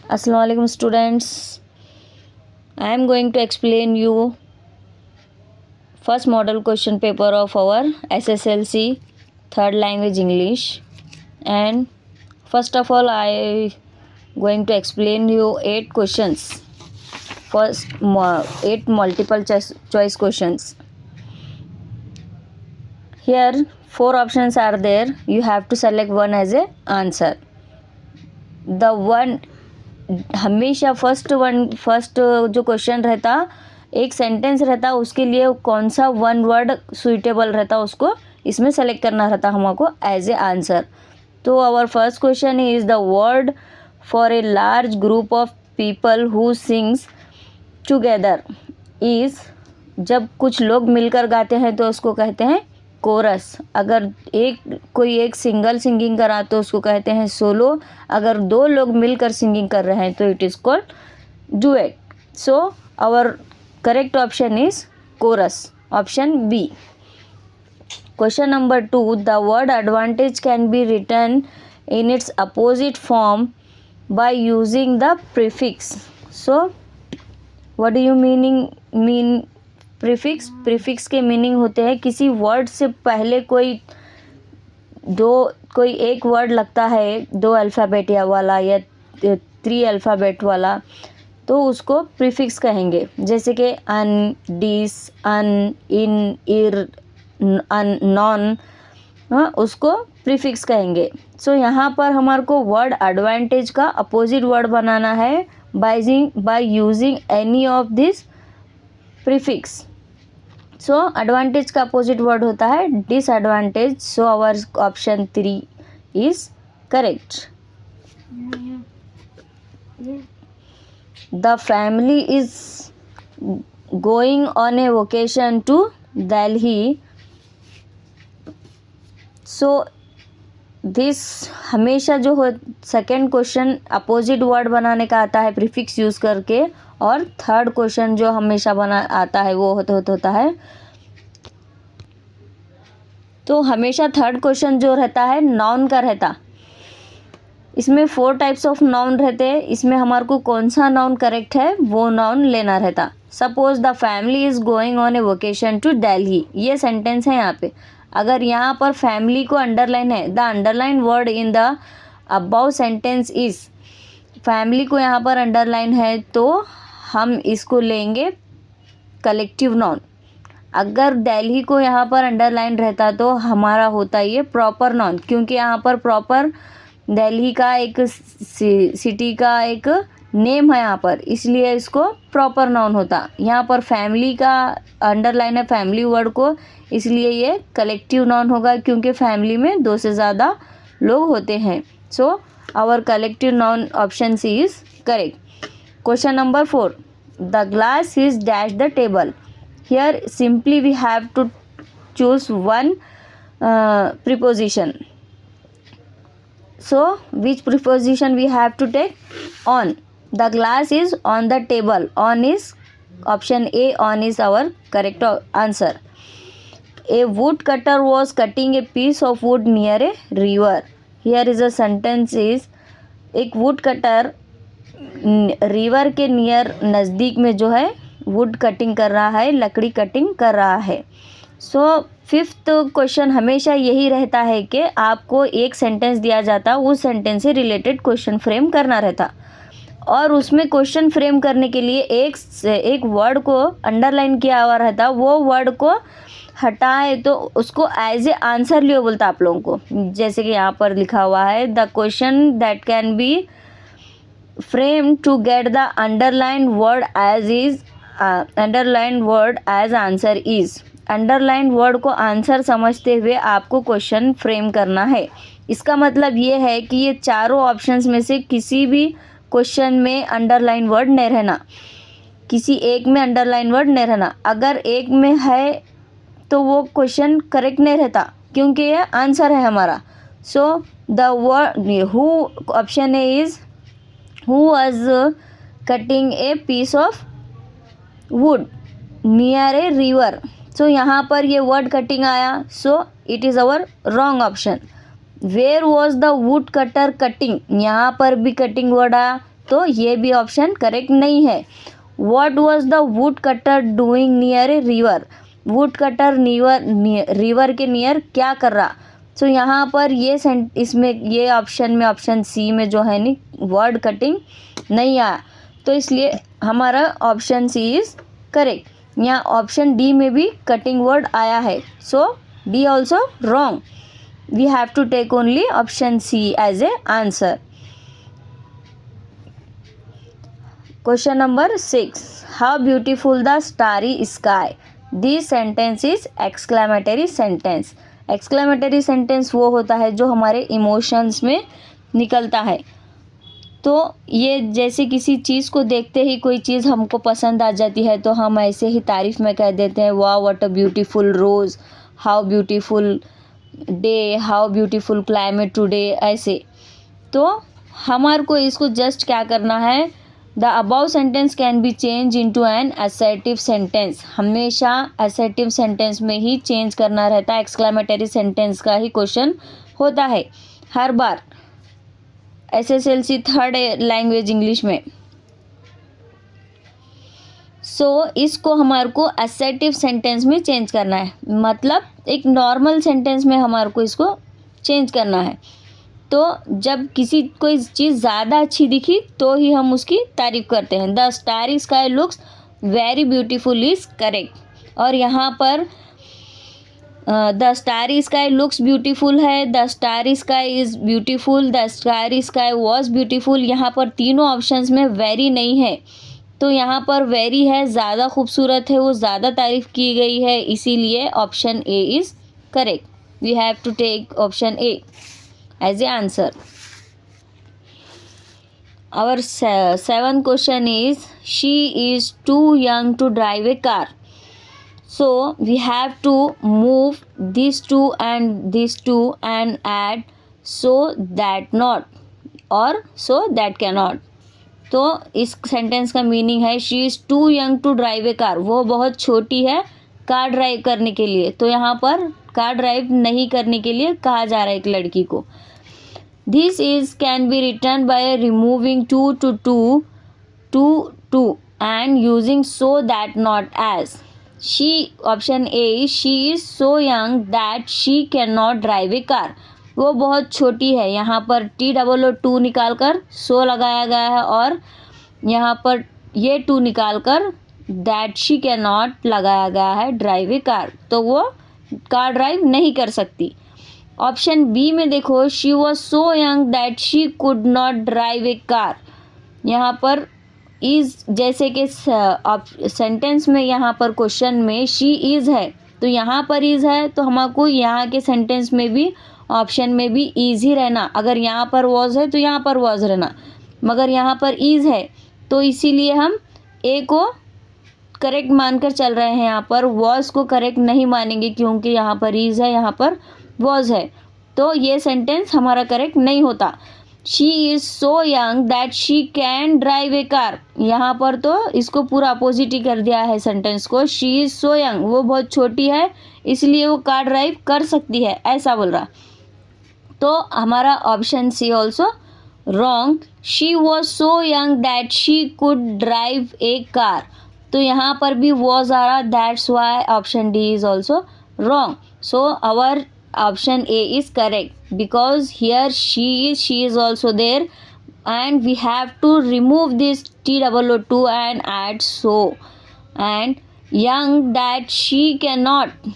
Assalamualaikum students. I am going to explain you first model question paper of our SSLC third language English, and first of all I going to explain you 8 questions. First 8 multiple choice questions. Here 4 options are there. You have to select one as a answer. The one हमेशा first जो question रहता एक sentence रहता उसके लिए कौन सा one word suitable रहता उसको इसमें सेलेक्ट करना रहता हमको एज ए आंसर. तो our first question is the word for a large group of people who sings together is. जब कुछ लोग मिलकर गाते हैं तो उसको कहते हैं कोरस. अगर कोई एक सिंगल सिंगिंग करा तो उसको कहते हैं सोलो. अगर 2 लोग मिलकर सिंगिंग कर रहे हैं तो it is called duet. So our correct option is chorus, option B. Question number 2, the word advantage can be written in its opposite form by using the prefix. So what do you mean prefix के meaning होते हैं किसी word से पहले कोई एक word लगता है 2 अल्फ़ाबेट वाला या 3 अल्फ़ाबेट वाला तो उसको प्रीफिक्स कहेंगे. जैसे कि un, dis, un, in, ir, un, non, उसको प्रीफिक्स कहेंगे. सो यहाँ पर हमारे को वर्ड एडवांटेज का अपोजिट वर्ड बनाना है by using any of this prefix. So advantage का अपोजिट वर्ड होता है disadvantage. So our option 3 is correct. The family is going on a vocation to Delhi. So this हमेशा जो हो सेकेंड क्वेश्चन अपोजिट वर्ड बनाने का आता है प्रीफिक्स यूज़ करके, और थर्ड क्वेश्चन जो हमेशा आता है वो होता है. तो हमेशा थर्ड क्वेश्चन जो रहता है नाउन का रहता. इसमें 4 टाइप्स ऑफ नाउन रहते हैं. इसमें हमारे को कौन सा नाउन करेक्ट है वो नाउन लेना रहता. Suppose the family is going on a vocation to Delhi. ये सेंटेंस है यहाँ पे. अगर यहाँ पर फैमिली को अंडरलाइन है, the underline word in the above sentence is. Family को यहाँ पर अंडरलाइन है तो हम इसको लेंगे कलेक्टिव नाउन. अगर दिल्ली को यहाँ पर अंडरलाइन रहता तो हमारा होता ये प्रॉपर नाउन, क्योंकि यहाँ पर प्रॉपर दिल्ली का एक सिटी का एक नेम है यहाँ पर, इसलिए इसको प्रॉपर नाउन होता. यहाँ पर फैमिली का अंडरलाइन है फैमिली वर्ड को, इसलिए ये कलेक्टिव नाउन होगा क्योंकि फैमिली में 2 से ज़्यादा लोग होते हैं. So our collective noun option C is correct. Question number 4. The glass is dash the table. Here simply we have to choose one preposition. So which preposition we have to take? On. The glass is on the table. On is option A. On is our correct answer. A woodcutter was cutting a piece of wood near a river. Here is a sentence is एक woodcutter river के near नज़दीक में जो है would cutting कर रहा है, लकड़ी कटिंग कर रहा है. सो फिफ्थ क्वेश्चन हमेशा यही रहता है कि आपको एक सेंटेंस दिया जाता, उस सेंटेंस से रिलेटेड क्वेश्चन फ्रेम करना रहता, और उसमें क्वेश्चन फ्रेम करने के लिए एक वर्ड को अंडरलाइन किया हुआ रहता. वो वर्ड को हटाए तो उसको एज ए आंसर लियो बोलता आप लोगों को. जैसे कि यहाँ पर लिखा हुआ है the question that can be frame to get the underlined word as answer is. Underline word को आंसर समझते हुए आपको क्वेश्चन फ्रेम करना है. इसका मतलब ये है कि ये चारों ऑप्शंस में से किसी भी क्वेश्चन में अंडरलाइन वर्ड नहीं रहना, किसी एक में अंडरलाइन वर्ड नहीं रहना. अगर एक में है तो वो क्वेश्चन करेक्ट नहीं रहता क्योंकि ये आंसर है हमारा. So the word who option A is who was cutting a piece of wood near a river. So यहाँ पर ये word cutting आया, so it is our wrong option. Where was the wood cutter cutting? यहाँ पर भी cutting word आया तो ये भी ऑप्शन करेक्ट नहीं है. What was the woodcutter doing near a river? woodcutter river के नियर क्या कर रहा. सो यहाँ पर इसमें ये ऑप्शन में ऑप्शन सी में जो है नी वर्ड कटिंग नहीं आया, तो इसलिए हमारा ऑप्शन सी इज करेक्ट. यहाँ ऑप्शन डी में भी कटिंग वर्ड आया है, so D also wrong. We have to take only option C as a answer. Question number 6. How beautiful the starry sky. This sentence is exclamatory sentence. Exclamatory sentence वो होता है जो हमारे emotions में निकलता है. तो ये जैसे किसी चीज़ को देखते ही कोई चीज़ हमको पसंद आ जाती है तो हम ऐसे ही तारीफ़ में कह देते हैं, वाह what a beautiful rose, how beautiful day, how beautiful climate today, ऐसे. तो हमारे को इसको जस्ट क्या करना है, the above sentence can be change into an assertive sentence. हमेशा असर्टिव सेंटेंस में ही चेंज करना रहता है. एक्सक्लेमेटरी सेंटेंस का ही क्वेश्चन होता है हर बार SSLC थर्ड लैंग्वेज इंग्लिश में. सो इसको हमारे को असर्टिव सेंटेंस में चेंज करना है, मतलब एक नॉर्मल सेंटेंस में हमारे को इसको चेंज करना है. तो जब कोई चीज़ ज़्यादा अच्छी दिखी तो ही हम उसकी तारीफ़ करते हैं. The starry sky looks very beautiful is correct. और यहाँ पर the starry sky looks beautiful है, the starry sky is beautiful, the starry sky was beautiful. यहाँ पर तीनों ऑप्शंस में वेरी नहीं है, तो यहाँ पर वेरी है, ज़्यादा खूबसूरत है, वो ज़्यादा तारीफ़ की गई है, इसीलिए option A is correct. We have to take option A as a answer. Our seventh question is, she is too young to drive a car. So we have to move these two and add so that not or so that cannot. तो इस sentence का meaning है, she is too young to drive a car. वो बहुत छोटी है car drive करने के लिए. तो यहाँ पर कार ड्राइव नहीं करने के लिए कहा जा रहा है एक लड़की को. This is can be written by removing to and using so that not as. She, option A, she is so young that she cannot drive a car. वो बहुत छोटी है, यहाँ पर TOO निकाल कर so लगाया गया है और यहाँ पर ये टू निकाल कर that she cannot लगाया गया है drive a car. तो वो कार ड्राइव नहीं कर सकती. ऑप्शन बी में देखो, she was so young that she could not drive a car. यहाँ पर इज़ जैसे कि सेंटेंस में यहाँ पर क्वेश्चन में शी इज़ है, तो यहाँ पर इज़ है, तो हमको यहाँ के सेंटेंस में भी ऑप्शन में भी इज़ ही रहना. अगर यहाँ पर वॉज है तो यहाँ पर वॉज रहना, मगर यहाँ पर इज़ है तो इसीलिए हम ए को करेक्ट मानकर चल रहे हैं. यहाँ पर वॉज को करेक्ट नहीं मानेंगे क्योंकि यहाँ पर इज़ है, यहाँ पर वॉज है, तो ये सेंटेंस हमारा करेक्ट नहीं होता. She is so young that she can drive a car. यहाँ पर तो इसको पूरा अपोजिट ही कर दिया है सेंटेंस को. शी इज़ सो यंग, वो बहुत छोटी है इसलिए वो कार ड्राइव कर सकती है, ऐसा बोल रहा. तो हमारा option C also wrong. She was so young that she could drive a car. तो यहाँ पर भी वॉज आ रहा, that's why option D is also wrong. So our option A is correct because here she is also there and we have to remove this TOO and add so. And young that she cannot,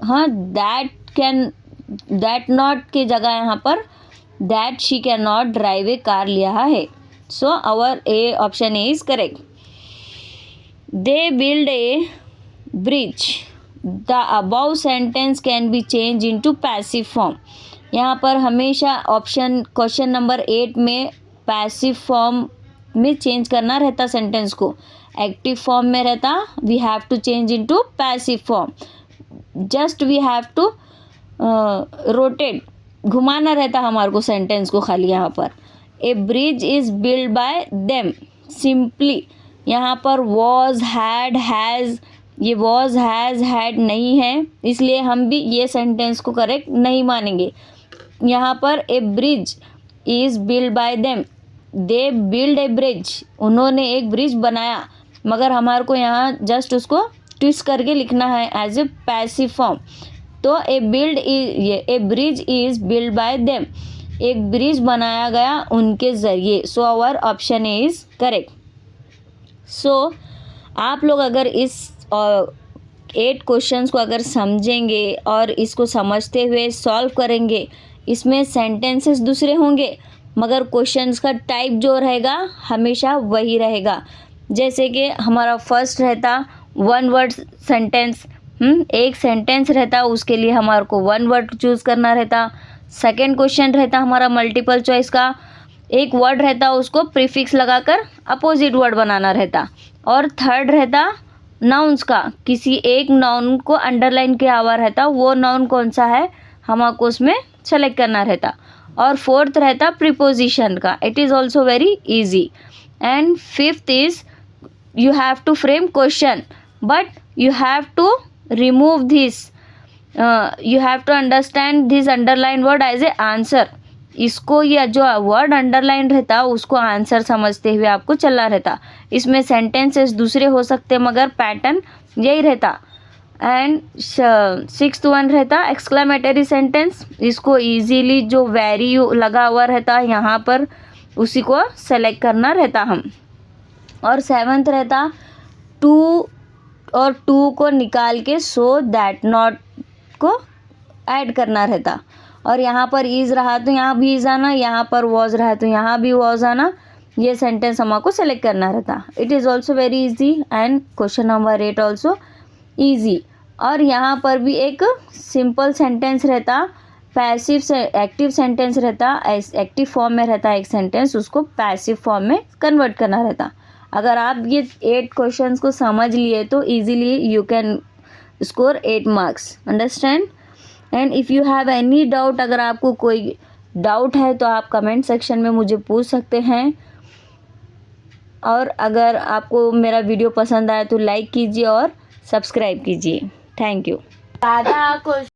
हाँ that not के जगह यहाँ पर that she cannot drive a car लिया है. So our A option A is correct. They build a bridge. The above sentence can be changed into passive form. यहाँ पर हमेशा ऑप्शन क्वेश्चन नंबर 8 में पैसिव फॉर्म में change करना रहता sentence को. एक्टिव फॉर्म में रहता we have to change into passive form. Just we have to rotate, घुमाना रहता हमारे को सेंटेंस को खाली. यहाँ पर a bridge is build by them. Simply यहाँ पर वॉज, हैड, हैज़, ये वॉज, हैज़, हैड नहीं है, इसलिए हम भी ये सेंटेंस को करेक्ट नहीं मानेंगे. यहाँ पर a bridge is build by them, they build a bridge, उन्होंने एक ब्रिज बनाया, मगर हमारे को यहाँ जस्ट उसको ट्विस्ट करके लिखना है एज ए पैसिव फॉर्म। तो a bridge is build by them, एक ब्रिज बनाया गया उनके ज़रिए। So our option is correct. So आप लोग अगर इस 8 क्वेश्चंस को अगर समझेंगे और इसको समझते हुए सॉल्व करेंगे, इसमें सेंटेंसेस दूसरे होंगे मगर क्वेश्चंस का टाइप जो रहेगा हमेशा वही रहेगा। जैसे कि हमारा फर्स्ट रहता 1 वर्ड सेंटेंस, एक सेंटेंस रहता, उसके लिए हमारे को 1 वर्ड चूज़ करना रहता। सेकंड क्वेश्चन रहता हमारा मल्टीपल चॉइस का, एक वर्ड रहता उसको प्रीफिक्स लगाकर अपोजिट वर्ड बनाना रहता। और थर्ड रहता नाउन्स का, किसी एक नाउन को अंडरलाइन किया हुआ रहता, वो नाउन कौन सा है हमको उसमें सेलेक्ट करना रहता। और फोर्थ रहता प्रीपोजिशन का, it is also very easy. And fifth is you have to frame question, but you have to remove this, you have to understand this underline word as a answer। इसको या जो word underline रहता उसको answer समझते हुए आपको चलना रहता। इसमें सेंटेंसेस दूसरे हो सकते मगर पैटर्न यही रहता। एंड 6th वन रहता एक्सक्लेमेटरी सेंटेंस, इसको इजीली जो वेरी लगा हुआ रहता यहाँ पर उसी को सेलेक्ट करना रहता हम। और 7th रहता टू और टू को निकाल के सो दैट नॉट को ऐड करना रहता। और यहाँ पर इज़ रहा तो यहाँ भी इज़ आना, यहाँ पर वॉज रहा तो यहाँ भी वॉज आना, ये सेंटेंस हमको सेलेक्ट करना रहता। It is also very easy and question number 8 also easy. और यहाँ पर भी एक सिंपल सेंटेंस रहता, पैसिव से एक्टिव सेंटेंस रहता, एक्टिव फॉर्म में रहता एक सेंटेंस, उसको पैसिव फॉर्म में कन्वर्ट करना रहता। अगर आप ये 8 क्वेश्चंस को समझ लिए तो easily you can score 8 marks, understand. And if you have any doubt, अगर आपको कोई डाउट है तो आप कमेंट सेक्शन में मुझे पूछ सकते हैं। और अगर आपको मेरा वीडियो पसंद आया तो लाइक कीजिए और सब्सक्राइब कीजिए। Thank you.